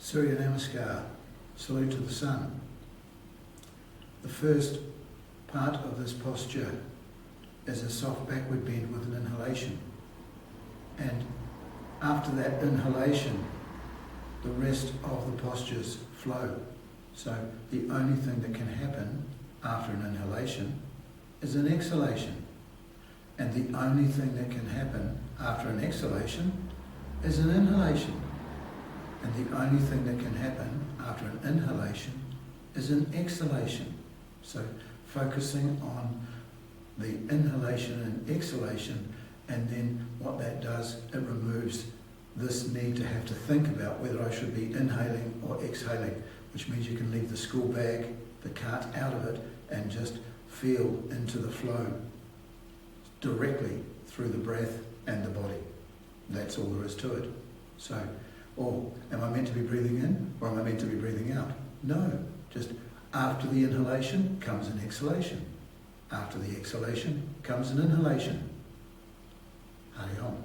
Surya Namaskara, salute to the sun. The first part of this posture is a soft backward bend with an inhalation. And after that inhalation, the rest of the postures flow. So the only thing that can happen after an inhalation is an exhalation. And the only thing that can happen after an exhalation is an inhalation. And the only thing that can happen after an inhalation is an exhalation. So focusing on the inhalation and exhalation, and then what that does, it removes this need to have to think about whether I should be inhaling or exhaling, which means you can leave the school bag, the cart out of it, and just feel into the flow directly through the breath and the body. That's all there is to it. So, am I meant to be breathing in or am I meant to be breathing out? No, just after the inhalation comes an exhalation. After the exhalation comes an inhalation. Hari Om.